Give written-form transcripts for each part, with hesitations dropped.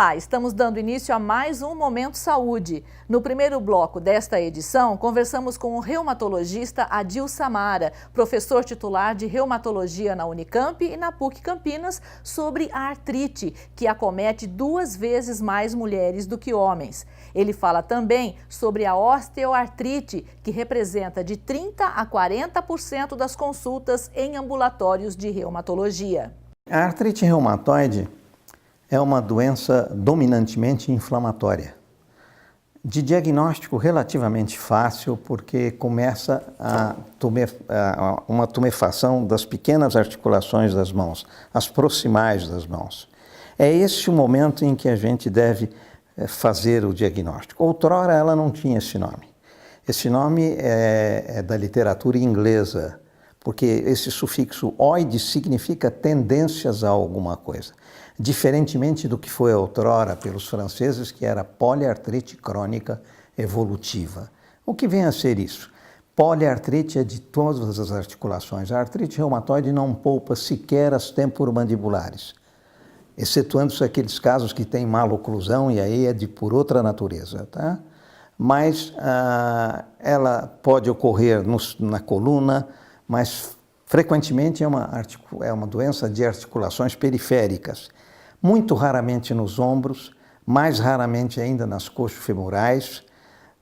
Olá, estamos dando início a mais um Momento Saúde. No primeiro bloco desta edição, conversamos com o reumatologista Adil Samara, professor titular de reumatologia na Unicamp e na PUC Campinas, sobre a artrite, que acomete 2 vezes mais mulheres do que homens. Ele fala também sobre a osteoartrite, que representa de 30% a 40% das consultas em ambulatórios de reumatologia. A artrite reumatoide é uma doença dominantemente inflamatória, de diagnóstico relativamente fácil, porque começa uma tumefação das pequenas articulações das mãos, as proximais das mãos. É esse o momento em que a gente deve fazer o diagnóstico. Outrora ela não tinha esse nome. Esse nome é da literatura inglesa, porque esse sufixo oide significa tendências a alguma coisa. Diferentemente do que foi outrora pelos franceses, que era poliartrite crônica evolutiva. O que vem a ser isso? Poliartrite é de todas as articulações. A artrite reumatoide não poupa sequer as temporomandibulares, excetuando-se aqueles casos que têm maloclusão, e aí é por outra natureza, tá? Mas ela pode ocorrer na coluna, mas frequentemente é uma doença de articulações periféricas. Muito raramente nos ombros, mais raramente ainda nas coxofemorais,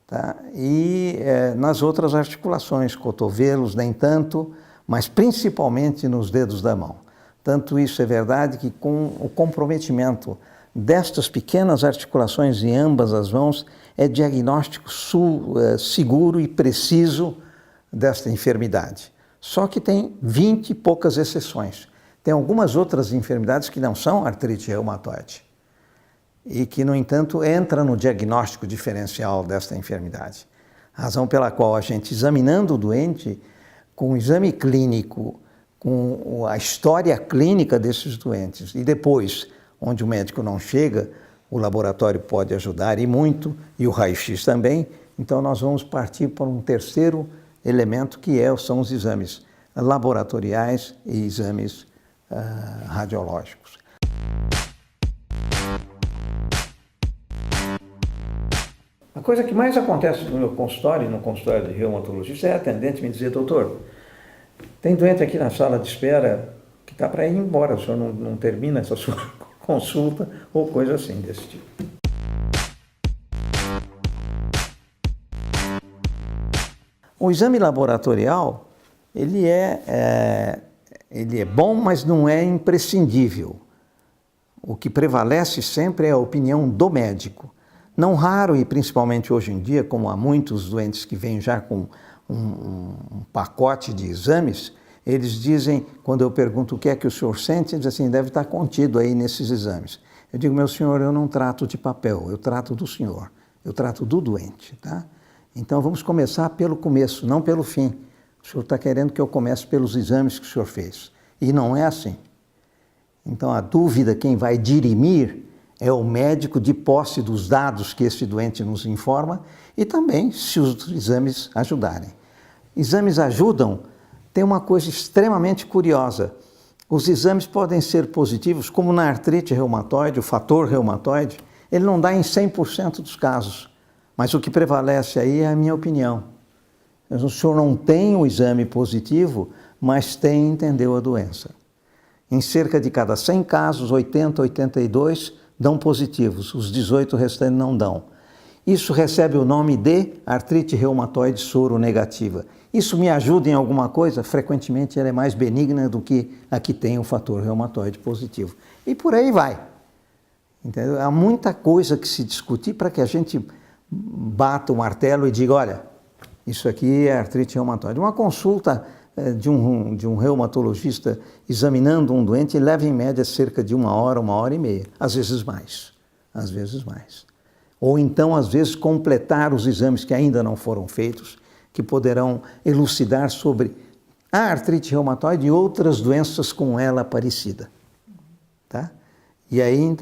tá? E nas outras articulações, cotovelos nem tanto, mas principalmente nos dedos da mão. Tanto isso é verdade que com o comprometimento destas pequenas articulações em ambas as mãos é diagnóstico seguro e preciso desta enfermidade. Só que tem 20 e poucas exceções. Tem algumas outras enfermidades que não são artrite reumatoide e que, no entanto, entram no diagnóstico diferencial desta enfermidade. Razão pela qual a gente, examinando o doente, com o exame clínico, com a história clínica desses doentes e depois, onde o médico não chega, o laboratório pode ajudar e muito, e o raio-x também. Então nós vamos partir para um terceiro elemento que são os exames laboratoriais e exames radiológicos. A coisa que mais acontece no meu consultório, no consultório de reumatologista, é a atendente me dizer: doutor, tem doente aqui na sala de espera que está para ir embora, o senhor não termina essa sua consulta, ou coisa assim desse tipo. O exame laboratorial, ele é bom, mas não é imprescindível. O que prevalece sempre é a opinião do médico. Não raro, e principalmente hoje em dia, como há muitos doentes que vêm já com um pacote de exames, eles dizem, quando eu pergunto o que é que o senhor sente, eles dizem assim: deve estar contido aí nesses exames. Eu digo: meu senhor, eu não trato de papel, eu trato do senhor, eu trato do doente, tá? Então vamos começar pelo começo, não pelo fim. O senhor está querendo que eu comece pelos exames que o senhor fez. E não é assim. Então a dúvida, quem vai dirimir é o médico de posse dos dados que esse doente nos informa e também se os exames ajudarem. Exames ajudam, tem uma coisa extremamente curiosa. Os exames podem ser positivos, como na artrite reumatoide, o fator reumatoide, ele não dá em 100% dos casos. Mas o que prevalece aí é a minha opinião. O senhor não tem o exame positivo, mas entendeu a doença. Em cerca de cada 100 casos, 80, 82 dão positivos, os 18 restantes não dão. Isso recebe o nome de artrite reumatoide soronegativa. Isso me ajuda em alguma coisa? Frequentemente ela é mais benigna do que a que tem o fator reumatoide positivo. E por aí vai. Entendeu? Há muita coisa que se discutir para que a gente bata o martelo e diga: olha, isso aqui é artrite reumatoide. Uma consulta de um reumatologista examinando um doente leva em média cerca de 1 hora e meia, às vezes mais, às vezes mais. Ou então, às vezes, completar os exames que ainda não foram feitos, que poderão elucidar sobre a artrite reumatoide e outras doenças com ela parecida. Tá? E aí,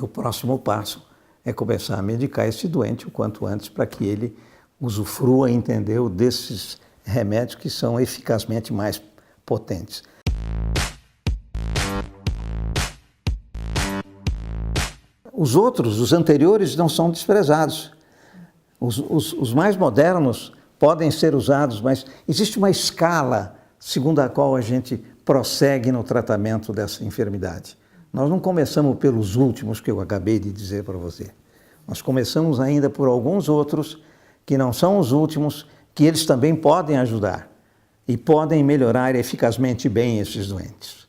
o próximo passo é começar a medicar esse doente o quanto antes para que ele usufrua, entendeu, desses remédios que são eficazmente mais potentes. Os outros, os anteriores, não são desprezados. Os mais modernos podem ser usados, mas existe uma escala segundo a qual a gente prossegue no tratamento dessa enfermidade. Nós não começamos pelos últimos que eu acabei de dizer para você. Nós começamos ainda por alguns outros que não são os últimos, que eles também podem ajudar e podem melhorar eficazmente bem esses doentes.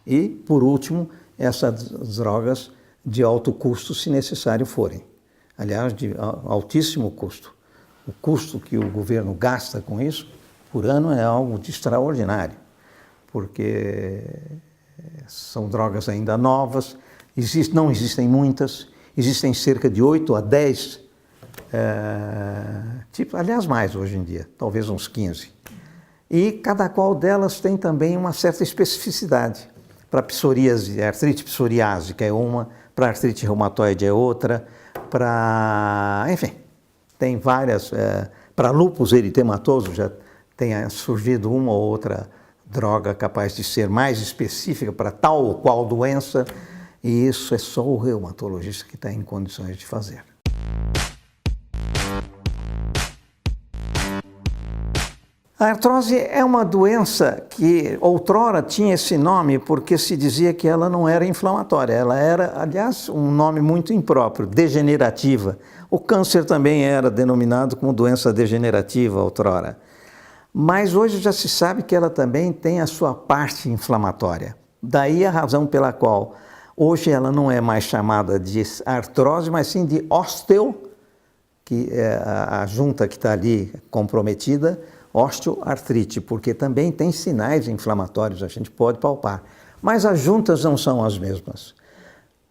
E, por último, essas drogas de alto custo, se necessário forem. Aliás, de altíssimo custo. O custo que o governo gasta com isso, por ano, é algo de extraordinário, porque são drogas ainda novas, não existem muitas, existem cerca de 8 a 10 aliás, mais hoje em dia, talvez uns 15. E cada qual delas tem também uma certa especificidade. Para psoríase, artrite psoriásica é uma, para artrite reumatoide é outra, enfim, tem várias. Para lúpus eritematoso já tem surgido uma ou outra droga capaz de ser mais específica para tal ou qual doença, e isso é só o reumatologista que está em condições de fazer. A artrose é uma doença que outrora tinha esse nome porque se dizia que ela não era inflamatória. Ela era, aliás, um nome muito impróprio, degenerativa. O câncer também era denominado como doença degenerativa outrora. Mas hoje já se sabe que ela também tem a sua parte inflamatória. Daí a razão pela qual hoje ela não é mais chamada de artrose, mas sim de osteo, que é a junta que está ali comprometida, osteoartrite, porque também tem sinais inflamatórios, a gente pode palpar. Mas as juntas não são as mesmas.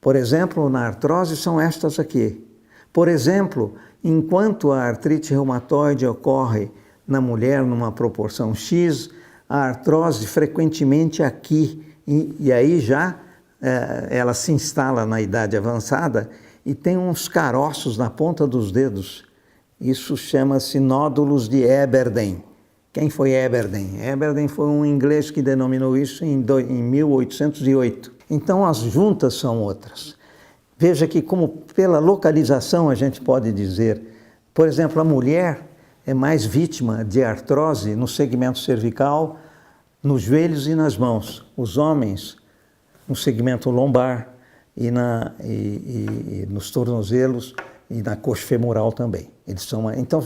Por exemplo, na artrose são estas aqui. Por exemplo, enquanto a artrite reumatoide ocorre na mulher numa proporção X, a artrose frequentemente aqui, e aí já ela se instala na idade avançada e tem uns caroços na ponta dos dedos. Isso chama-se nódulos de Eberden. Quem foi Eberden? Eberden foi um inglês que denominou isso em 1808. Então as juntas são outras. Veja que como pela localização a gente pode dizer, por exemplo, a mulher é mais vítima de artrose no segmento cervical, nos joelhos e nas mãos. Os homens no segmento lombar e nos tornozelos e na coxa femoral também. Então,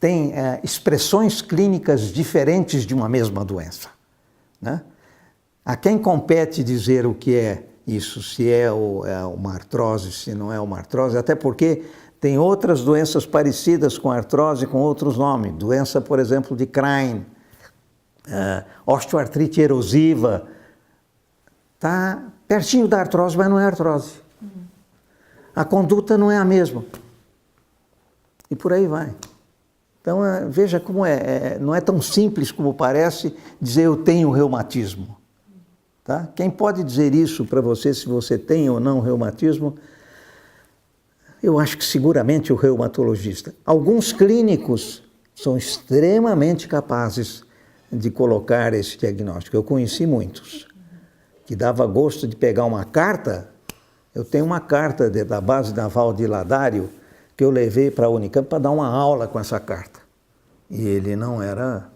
tem expressões clínicas diferentes de uma mesma doença, né? A quem compete dizer o que é isso, se é uma artrose, se não é uma artrose, até porque tem outras doenças parecidas com a artrose com outros nomes. Doença, por exemplo, de Crine, osteoartrite erosiva, está pertinho da artrose, mas não é artrose. A conduta não é a mesma. E por aí vai. Então, veja como não é tão simples como parece dizer eu tenho reumatismo. Tá? Quem pode dizer isso para você, se você tem ou não reumatismo, eu acho que seguramente o reumatologista. Alguns clínicos são extremamente capazes de colocar esse diagnóstico. Eu conheci muitos, que dava gosto de pegar uma carta. Eu tenho uma carta da base naval de Ladário, que eu levei para a Unicamp para dar uma aula com essa carta. E ele não era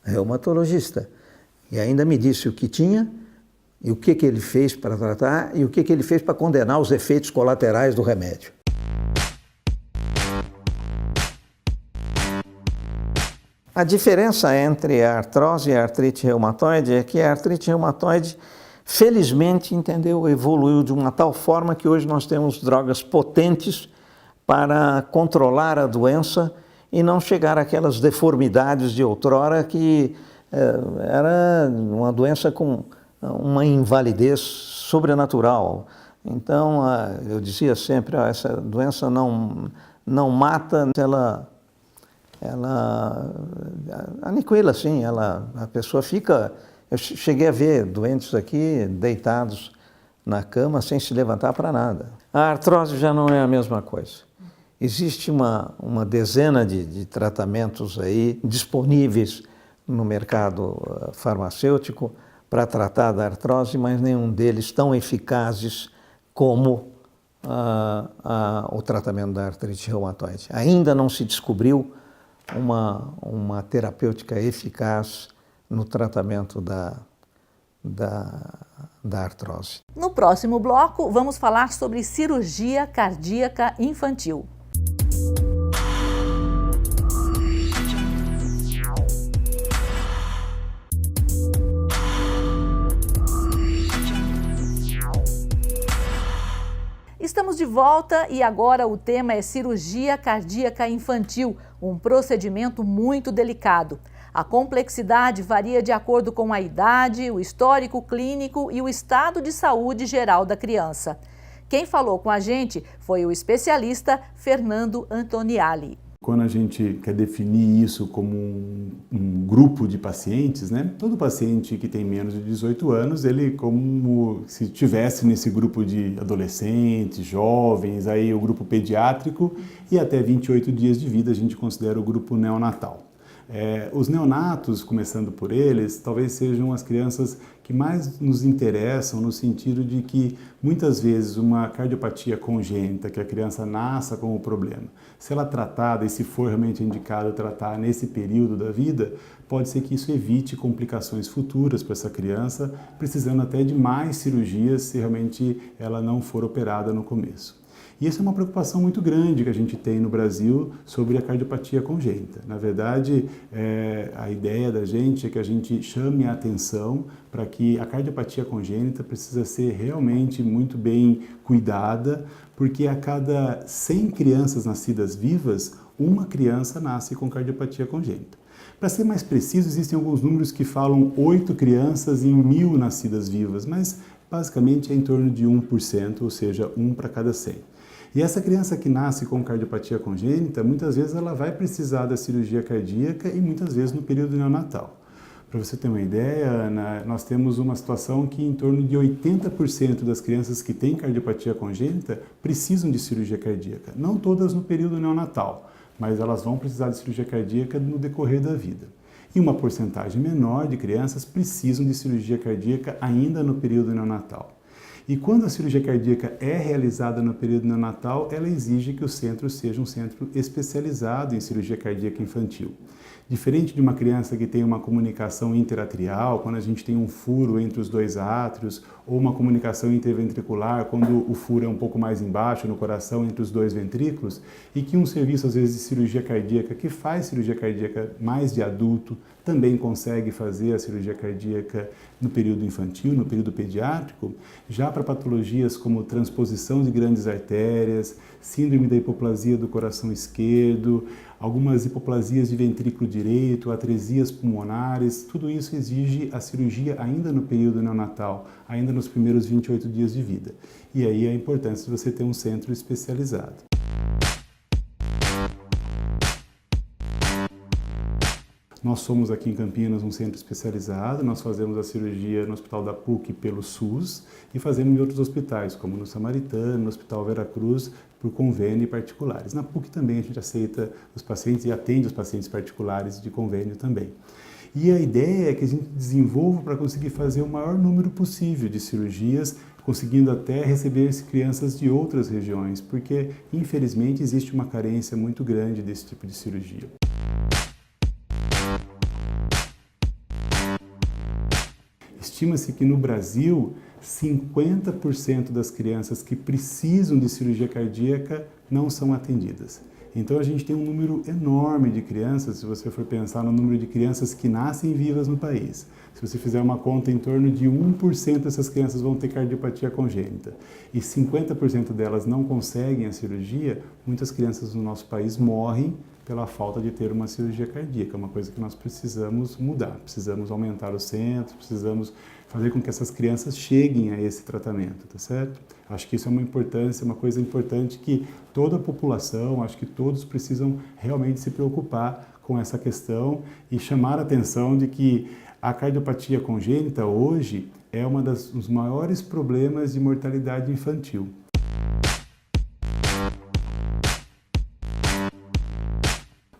reumatologista. E ainda me disse o que tinha, e o que ele fez para tratar, e o que ele fez para condenar os efeitos colaterais do remédio. A diferença entre a artrose e a artrite reumatoide é que a artrite reumatoide, felizmente, evoluiu de uma tal forma que hoje nós temos drogas potentes para controlar a doença e não chegar àquelas deformidades de outrora que era uma doença com uma invalidez sobrenatural. Então, eu dizia sempre, essa doença não mata, ela aniquila, assim, a pessoa fica... Eu cheguei a ver doentes aqui deitados na cama sem se levantar para nada. A artrose já não é a mesma coisa. Existe uma dezena de tratamentos aí disponíveis no mercado farmacêutico para tratar da artrose, mas nenhum deles tão eficazes como o tratamento da artrite reumatoide. Ainda não se descobriu uma terapêutica eficaz no tratamento da artrose. No próximo bloco, vamos falar sobre cirurgia cardíaca infantil. Estamos de volta e agora o tema é cirurgia cardíaca infantil, um procedimento muito delicado. A complexidade varia de acordo com a idade, o histórico clínico e o estado de saúde geral da criança. Quem falou com a gente foi o especialista Fernando Antoniali. Quando a gente quer definir isso como um grupo de pacientes, né? Todo paciente que tem menos de 18 anos, ele como se estivesse nesse grupo de adolescentes, jovens, aí o grupo pediátrico e até 28 dias de vida a gente considera o grupo neonatal. Os neonatos, começando por eles, talvez sejam as crianças que mais nos interessam no sentido de que muitas vezes uma cardiopatia congênita, que a criança nasça com o problema, se ela tratada e se for realmente indicado tratar nesse período da vida, pode ser que isso evite complicações futuras para essa criança, precisando até de mais cirurgias se realmente ela não for operada no começo. E essa é uma preocupação muito grande que a gente tem no Brasil sobre a cardiopatia congênita. Na verdade, a ideia da gente é que a gente chame a atenção para que a cardiopatia congênita precisa ser realmente muito bem cuidada, porque a cada 100 crianças nascidas vivas, uma criança nasce com cardiopatia congênita. Para ser mais preciso, existem alguns números que falam 8 crianças em 1000 nascidas vivas, mas basicamente é em torno de 1%, ou seja, 1 para cada 100. E essa criança que nasce com cardiopatia congênita, muitas vezes ela vai precisar da cirurgia cardíaca e muitas vezes no período neonatal. Para você ter uma ideia, Ana, nós temos uma situação que em torno de 80% das crianças que têm cardiopatia congênita precisam de cirurgia cardíaca. Não todas no período neonatal, mas elas vão precisar de cirurgia cardíaca no decorrer da vida. E uma porcentagem menor de crianças precisam de cirurgia cardíaca ainda no período neonatal. E quando a cirurgia cardíaca é realizada no período neonatal, ela exige que o centro seja um centro especializado em cirurgia cardíaca infantil. Diferente de uma criança que tem uma comunicação interatrial, quando a gente tem um furo entre os dois átrios, ou uma comunicação interventricular, quando o furo é um pouco mais embaixo, no coração, entre os dois ventrículos, e que um serviço, às vezes, de cirurgia cardíaca, que faz cirurgia cardíaca mais de adulto, também consegue fazer a cirurgia cardíaca no período infantil, no período pediátrico, já para patologias como transposição de grandes artérias, síndrome da hipoplasia do coração esquerdo, algumas hipoplasias de ventrículo direito, atresias pulmonares, tudo isso exige a cirurgia ainda no período neonatal, ainda nos primeiros 28 dias de vida. E aí a importância de você ter um centro especializado. Nós somos aqui em Campinas um centro especializado, nós fazemos a cirurgia no Hospital da PUC pelo SUS e fazemos em outros hospitais, como no Samaritano, no Hospital Veracruz, por convênio e particulares. Na PUC também a gente aceita os pacientes e atende os pacientes particulares de convênio também. E a ideia é que a gente desenvolva para conseguir fazer o maior número possível de cirurgias, conseguindo até receber crianças de outras regiões, porque infelizmente existe uma carência muito grande desse tipo de cirurgia. Estima-se que no Brasil, 50% das crianças que precisam de cirurgia cardíaca não são atendidas. Então a gente tem um número enorme de crianças, se você for pensar no número de crianças que nascem vivas no país. Se você fizer uma conta, em torno de 1% dessas crianças vão ter cardiopatia congênita e 50% delas não conseguem a cirurgia, muitas crianças no nosso país morrem pela falta de ter uma cirurgia cardíaca, uma coisa que nós precisamos mudar, precisamos aumentar o centro, precisamos fazer com que essas crianças cheguem a esse tratamento, tá certo? Acho que isso é uma importância, uma coisa importante que toda a população, acho que todos precisam realmente se preocupar com essa questão e chamar a atenção de que a cardiopatia congênita hoje é um dos maiores problemas de mortalidade infantil.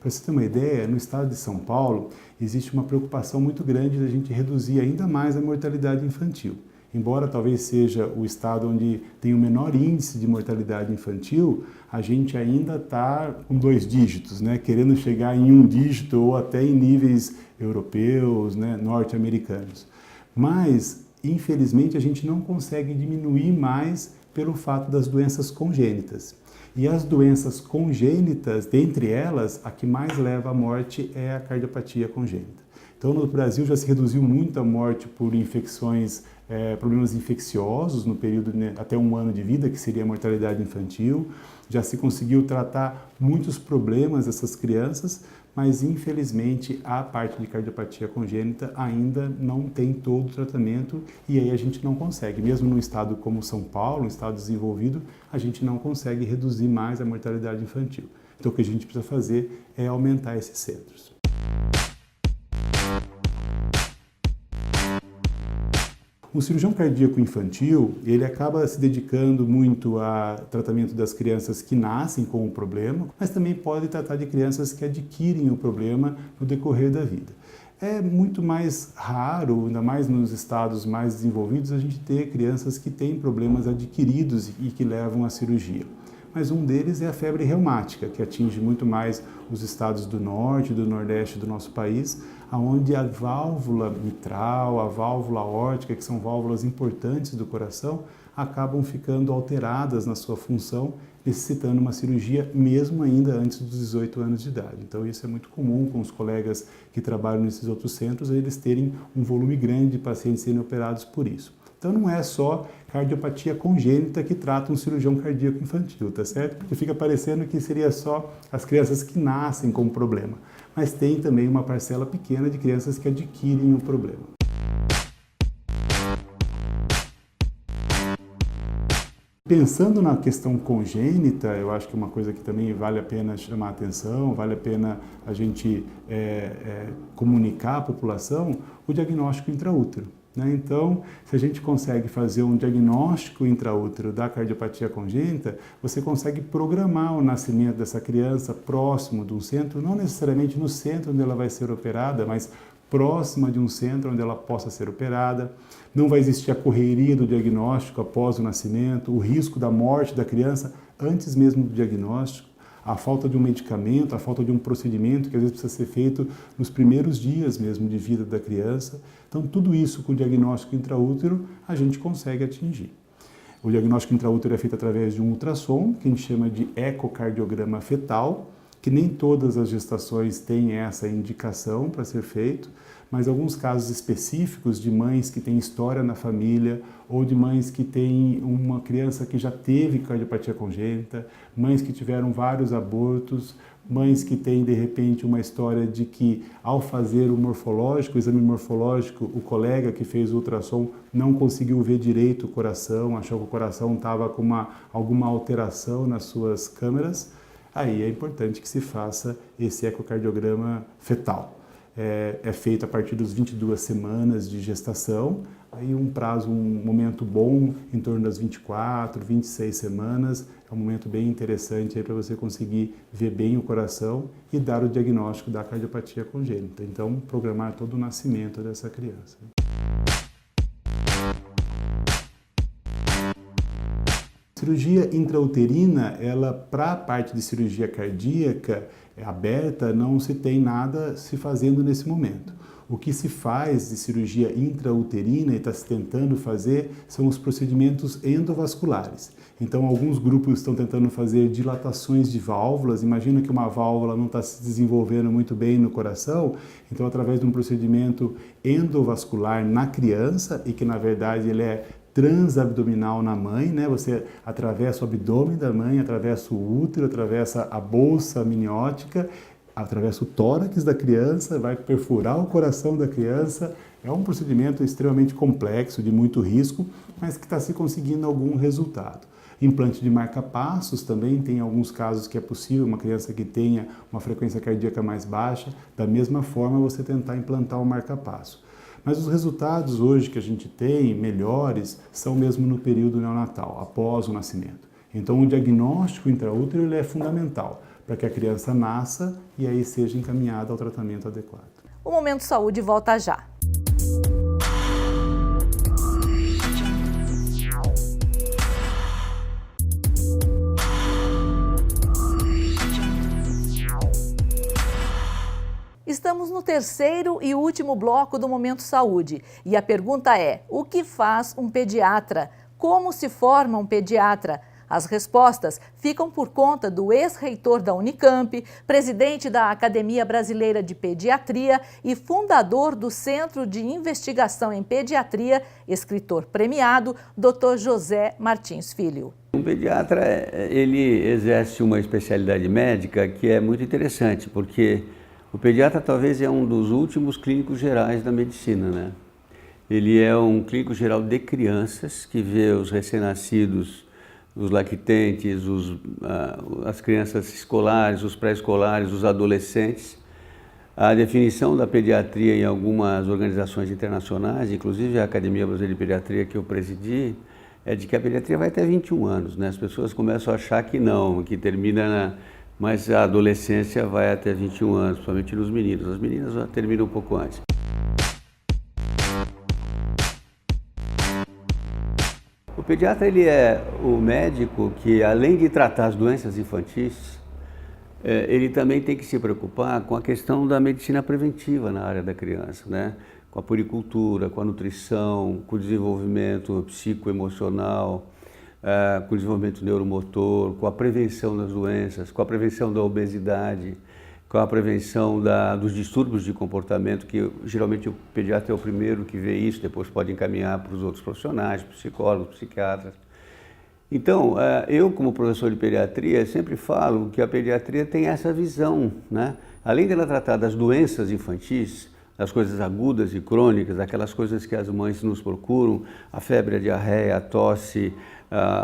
Para você ter uma ideia, no estado de São Paulo existe uma preocupação muito grande da gente reduzir ainda mais a mortalidade infantil. embora talvez seja o estado onde tem o menor índice de mortalidade infantil, a gente ainda está com 2 dígitos, né? Querendo chegar em 1 dígito ou até em níveis europeus, né? Norte-americanos. Mas, infelizmente, a gente não consegue diminuir mais pelo fato das doenças congênitas. E as doenças congênitas, dentre elas, a que mais leva à morte é a cardiopatia congênita. Então, no Brasil já se reduziu muito a morte por infecções, problemas infecciosos no período até 1 ano de vida, que seria a mortalidade infantil. Já se conseguiu tratar muitos problemas dessas crianças, mas infelizmente a parte de cardiopatia congênita ainda não tem todo o tratamento e aí a gente não consegue. Mesmo num estado como São Paulo, um estado desenvolvido, a gente não consegue reduzir mais a mortalidade infantil. Então o que a gente precisa fazer é aumentar esses centros. O cirurgião cardíaco infantil, ele acaba se dedicando muito ao tratamento das crianças que nascem com o problema, mas também pode tratar de crianças que adquirem o problema no decorrer da vida. É muito mais raro, ainda mais nos estados mais desenvolvidos, a gente ter crianças que têm problemas adquiridos e que levam à cirurgia. Mas um deles é a febre reumática, que atinge muito mais os estados do norte e do nordeste do nosso país, onde a válvula mitral, a válvula aórtica, que são válvulas importantes do coração, acabam ficando alteradas na sua função, necessitando uma cirurgia mesmo ainda antes dos 18 anos de idade. Então isso é muito comum com os colegas que trabalham nesses outros centros, eles terem um volume grande de pacientes sendo operados por isso. Então não é só cardiopatia congênita que trata um cirurgião cardíaco infantil, tá certo? Porque fica parecendo que seria só as crianças que nascem com o problema. Mas tem também uma parcela pequena de crianças que adquirem o problema. Pensando na questão congênita, eu acho que uma coisa que também vale a pena chamar a atenção, vale a pena a gente comunicar à população, o diagnóstico intraútero. Então, se a gente consegue fazer um diagnóstico intraútero da cardiopatia congênita, você consegue programar o nascimento dessa criança próximo de um centro, não necessariamente no centro onde ela vai ser operada, mas próxima de um centro onde ela possa ser operada. Não vai existir a correria do diagnóstico após o nascimento, o risco da morte da criança antes mesmo do diagnóstico, a falta de um medicamento, a falta de um procedimento que às vezes precisa ser feito nos primeiros dias mesmo de vida da criança. Então, tudo isso com o diagnóstico intraútero a gente consegue atingir. O diagnóstico intraútero é feito através de um ultrassom, que a gente chama de ecocardiograma fetal, que nem todas as gestações têm essa indicação para ser feito, mas alguns casos específicos de mães que têm história na família ou de mães que têm uma criança que já teve cardiopatia congênita, mães que tiveram vários abortos, mães que têm de repente uma história de que ao fazer o morfológico, o exame morfológico, o colega que fez o ultrassom não conseguiu ver direito o coração, achou que o coração estava com alguma alteração nas suas câmeras, aí é importante que se faça esse ecocardiograma fetal. É feito a partir dos 22 semanas de gestação, aí um momento bom em torno das 24, 26 semanas, é um momento bem interessante para você conseguir ver bem o coração e dar o diagnóstico da cardiopatia congênita. Então, programar todo o nascimento dessa criança. Cirurgia intrauterina, para a parte de cirurgia cardíaca aberta, não se tem nada se fazendo nesse momento. O que se faz de cirurgia intrauterina e está se tentando fazer são os procedimentos endovasculares. Então, alguns grupos estão tentando fazer dilatações de válvulas. Imagina que uma válvula não está se desenvolvendo muito bem no coração, então, através de um procedimento endovascular na criança, e que, na verdade, ele é transabdominal na mãe, né? Você atravessa o abdômen da mãe, atravessa o útero, atravessa a bolsa amniótica, atravessa o tórax da criança, vai perfurar o coração da criança. É um procedimento extremamente complexo, de muito risco, mas que está se conseguindo algum resultado. Implante de marca-passos também tem alguns casos que é possível, uma criança que tenha uma frequência cardíaca mais baixa, da mesma forma você tentar implantar o marca-passo. Mas os resultados hoje que a gente tem, melhores, são mesmo no período neonatal, após o nascimento. Então o diagnóstico intraútero ele é fundamental para que a criança nasça e aí seja encaminhada ao tratamento adequado. O Momento Saúde volta já. Estamos no terceiro e último bloco do Momento Saúde. E a pergunta é: o que faz um pediatra? Como se forma um pediatra? As respostas ficam por conta do ex-reitor da Unicamp, presidente da Academia Brasileira de Pediatria e fundador do Centro de Investigação em Pediatria, escritor premiado, Dr. José Martins Filho. Um pediatra, ele exerce uma especialidade médica que é muito interessante, porque o pediatra talvez é um dos últimos clínicos gerais da medicina, né? Ele é um clínico geral de crianças que vê os recém-nascidos, os lactentes, as crianças escolares, os pré-escolares, os adolescentes. A definição da pediatria em algumas organizações internacionais, inclusive a Academia Brasileira de Pediatria que eu presidi, é de que a pediatria vai até 21 anos, né? As pessoas começam a achar que não, que termina mas a adolescência vai até 21 anos, principalmente nos meninos. As meninas já terminam um pouco antes. O pediatra, ele é o médico que, além de tratar as doenças infantis, ele também tem que se preocupar com a questão da medicina preventiva na área da criança, né? Com a puericultura, com a nutrição, com o desenvolvimento psicoemocional, com o desenvolvimento neuromotor, com a prevenção das doenças, com a prevenção da obesidade, com a prevenção dos distúrbios de comportamento, que geralmente o pediatra é o primeiro que vê isso, depois pode encaminhar para os outros profissionais, psicólogos, psiquiatras. Então, eu como professor de pediatria sempre falo que a pediatria tem essa visão, né? Além dela tratar das doenças infantis, das coisas agudas e crônicas, aquelas coisas que as mães nos procuram, a febre, a diarreia, a tosse,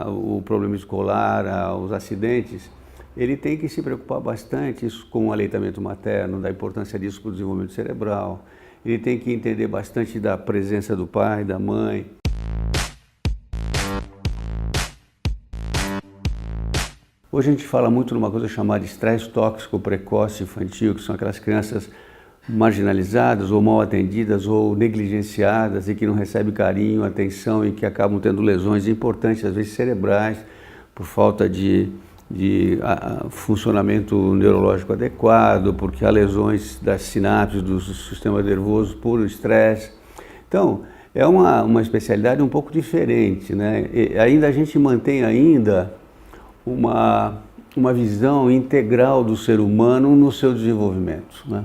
o problema escolar, os acidentes, ele tem que se preocupar bastante com o aleitamento materno, da importância disso para o desenvolvimento cerebral. Ele tem que entender bastante da presença do pai, da mãe. Hoje a gente fala muito numa coisa chamada estresse tóxico precoce infantil, que são aquelas crianças marginalizadas ou mal atendidas ou negligenciadas e que não recebem carinho, atenção e que acabam tendo lesões importantes, às vezes cerebrais, por falta de funcionamento neurológico adequado, porque há lesões das sinapses do sistema nervoso por estresse. Então, é uma especialidade um pouco diferente, né? E ainda a gente mantém uma visão integral do ser humano no seu desenvolvimento, né?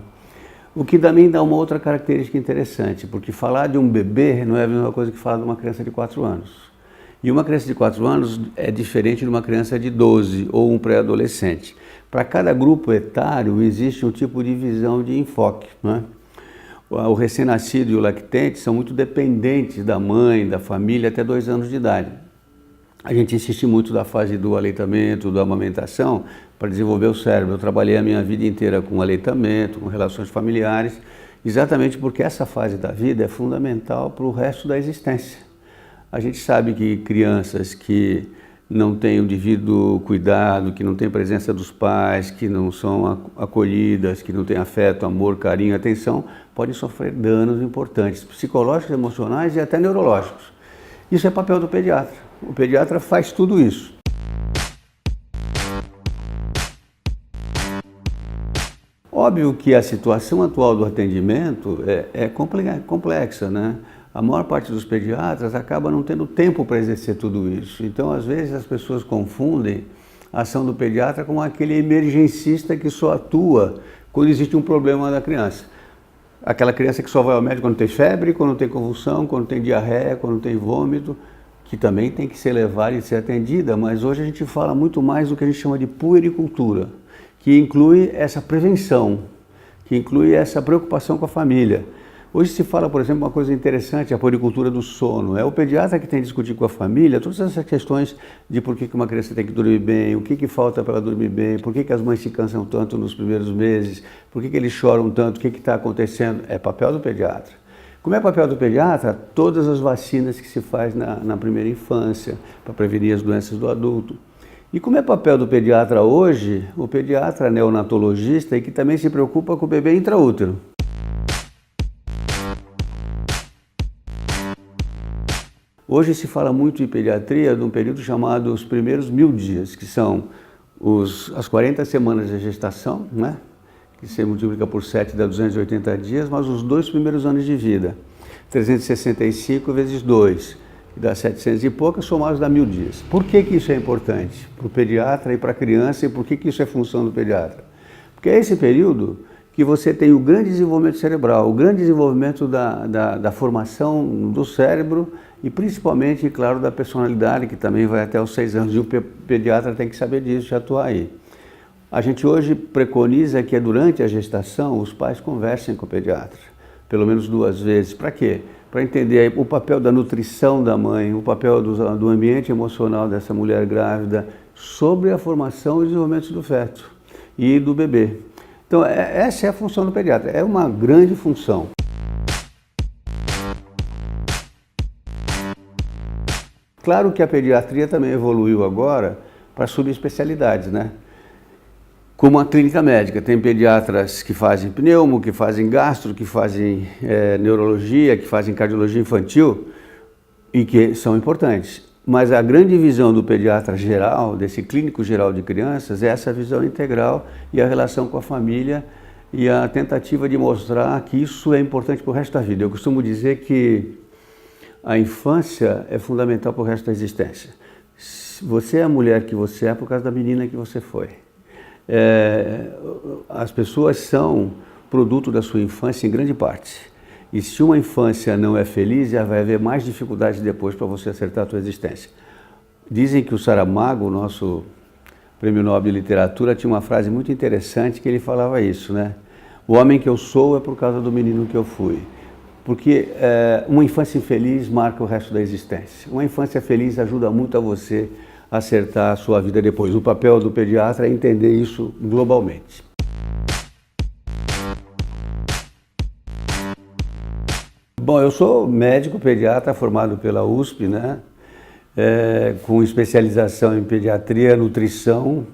O que também dá uma outra característica interessante, porque falar de um bebê não é a mesma coisa que falar de uma criança de 4 anos. E uma criança de 4 anos é diferente de uma criança de 12 ou um pré-adolescente. Para cada grupo etário existe um tipo de visão de enfoque, né? O recém-nascido e o lactente são muito dependentes da mãe, da família, até 2 anos de idade. A gente insiste muito da fase do aleitamento, da amamentação, para desenvolver o cérebro. Eu trabalhei a minha vida inteira com aleitamento, com relações familiares, exatamente porque essa fase da vida é fundamental para o resto da existência. A gente sabe que crianças que não têm o devido cuidado, que não têm presença dos pais, que não são acolhidas, que não têm afeto, amor, carinho, atenção, podem sofrer danos importantes, psicológicos, emocionais e até neurológicos. Isso é papel do pediatra. O pediatra faz tudo isso. Óbvio que a situação atual do atendimento é complexa, né? A maior parte dos pediatras acaba não tendo tempo para exercer tudo isso. Então, às vezes, as pessoas confundem a ação do pediatra com aquele emergencista que só atua quando existe um problema da criança. Aquela criança que só vai ao médico quando tem febre, quando tem convulsão, quando tem diarreia, quando tem vômito, que também tem que ser levada e ser atendida, mas hoje a gente fala muito mais do que a gente chama de puericultura, que inclui essa prevenção, que inclui essa preocupação com a família. Hoje se fala, por exemplo, uma coisa interessante, a puericultura do sono. É o pediatra que tem que discutir com a família todas essas questões de por que uma criança tem que dormir bem, o que falta para ela dormir bem, por que as mães se cansam tanto nos primeiros meses, por que eles choram tanto, o que está acontecendo. É papel do pediatra. Como é papel do pediatra, todas as vacinas que se faz na primeira infância, para prevenir as doenças do adulto. E como é papel do pediatra hoje, o pediatra neonatologista e que também se preocupa com o bebê intraútero. Hoje se fala muito em pediatria de um período chamado os primeiros 1000 dias, que são as 40 semanas de gestação, né? que você multiplica por 7 dá 280 dias, mas os 2 primeiros anos de vida. 365 vezes 2, que dá 700 e poucas, somados dá 1000 dias. Por que isso é importante para o pediatra e para a criança, e por que isso é função do pediatra? Porque é esse período que você tem o grande desenvolvimento cerebral, o grande desenvolvimento da formação do cérebro e principalmente, claro, da personalidade, que também vai até os 6 anos, e o pediatra tem que saber disso, de atuar aí. A gente hoje preconiza que durante a gestação os pais conversem com o pediatra, pelo menos 2 vezes. Para quê? Para entender o papel da nutrição da mãe, o papel do ambiente emocional dessa mulher grávida sobre a formação e desenvolvimento do feto e do bebê. Então, essa é a função do pediatra, é uma grande função. Claro que a pediatria também evoluiu agora para subespecialidades, né? Como a clínica médica, tem pediatras que fazem pneumo, que fazem gastro, que fazem neurologia, que fazem cardiologia infantil e que são importantes. Mas a grande visão do pediatra geral, desse clínico geral de crianças, é essa visão integral e a relação com a família e a tentativa de mostrar que isso é importante para o resto da vida. Eu costumo dizer que a infância é fundamental para o resto da existência. Você é a mulher que você é por causa da menina que você foi. As pessoas são produto da sua infância em grande parte. E se uma infância não é feliz, já vai haver mais dificuldades depois para você acertar a sua existência. Dizem que o Saramago, nosso prêmio Nobel de Literatura, tinha uma frase muito interessante que ele falava isso, né? O homem que eu sou é por causa do menino que eu fui. Porque uma infância infeliz marca o resto da existência. Uma infância feliz ajuda muito a você acertar a sua vida depois. O papel do pediatra é entender isso globalmente. Bom, eu sou médico pediatra formado pela USP, né? Com especialização em pediatria, nutrição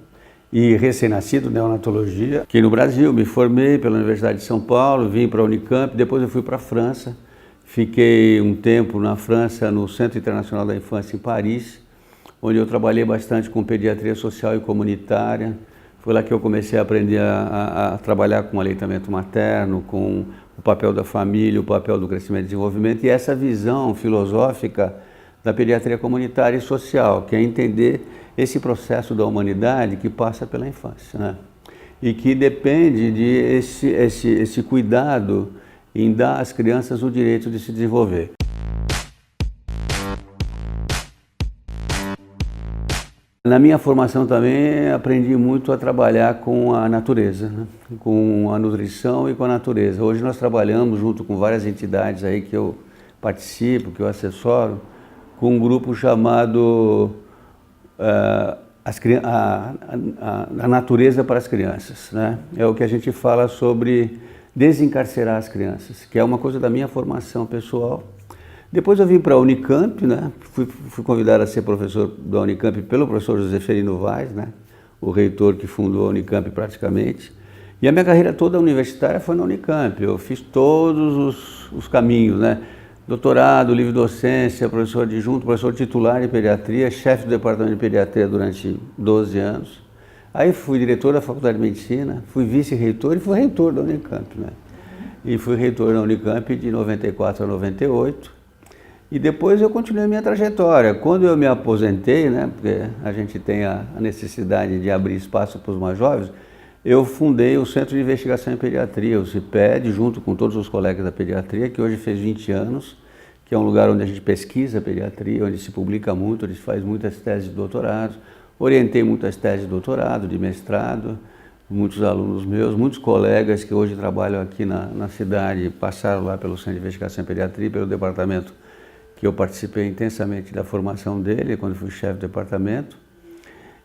e recém-nascido, neonatologia. Aqui no Brasil, me formei pela Universidade de São Paulo, vim para a Unicamp, depois eu fui para a França. Fiquei um tempo na França, no Centro Internacional da Infância, em Paris, onde eu trabalhei bastante com pediatria social e comunitária. Foi lá que eu comecei a aprender a trabalhar com aleitamento materno, com o papel da família, o papel do crescimento e desenvolvimento, e essa visão filosófica da pediatria comunitária e social, que é entender esse processo da humanidade que passa pela infância, né? E que depende de esse cuidado em dar às crianças o direito de se desenvolver. Na minha formação também aprendi muito a trabalhar com a natureza, né? Com a nutrição e com a natureza. Hoje nós trabalhamos junto com várias entidades aí que eu participo, que eu assessoro, com um grupo chamado a natureza para as crianças, né? É o que a gente fala sobre desencarcerar as crianças, que é uma coisa da minha formação pessoal. Depois eu vim para a Unicamp, né? Fui convidado a ser professor da Unicamp pelo professor José Ferino Vaz, né? O reitor que fundou a Unicamp praticamente. E a minha carreira toda universitária foi na Unicamp. Eu fiz todos os caminhos, né? Doutorado, livre docência, professor adjunto, professor titular de pediatria, chefe do departamento de pediatria durante 12 anos. Aí fui diretor da Faculdade de Medicina, fui vice-reitor e fui reitor da Unicamp, né? E fui reitor da Unicamp de 94 a 98. E depois eu continuei a minha trajetória. Quando eu me aposentei, né, porque a gente tem a necessidade de abrir espaço para os mais jovens, eu fundei o Centro de Investigação em Pediatria, o CIPED, junto com todos os colegas da pediatria, que hoje fez 20 anos, que é um lugar onde a gente pesquisa a pediatria, onde se publica muito, onde se faz muitas teses de doutorado. Orientei muitas teses de doutorado, de mestrado, muitos alunos meus, muitos colegas que hoje trabalham aqui na cidade, passaram lá pelo Centro de Investigação em Pediatria, pelo departamento que eu participei intensamente da formação dele, quando fui chefe do departamento.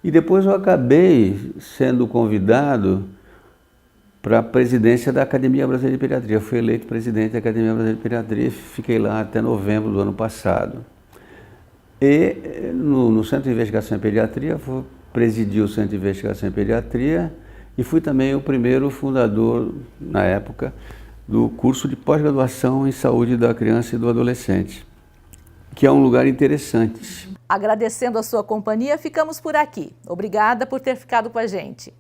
E depois eu acabei sendo convidado para a presidência da Academia Brasileira de Pediatria. Eu fui eleito presidente da Academia Brasileira de Pediatria e fiquei lá até novembro do ano passado. E no Centro de Investigação em Pediatria, presidi o Centro de Investigação em Pediatria e fui também o primeiro fundador, na época, do curso de pós-graduação em saúde da criança e do adolescente, que é um lugar interessante. Agradecendo a sua companhia, ficamos por aqui. Obrigada por ter ficado com a gente.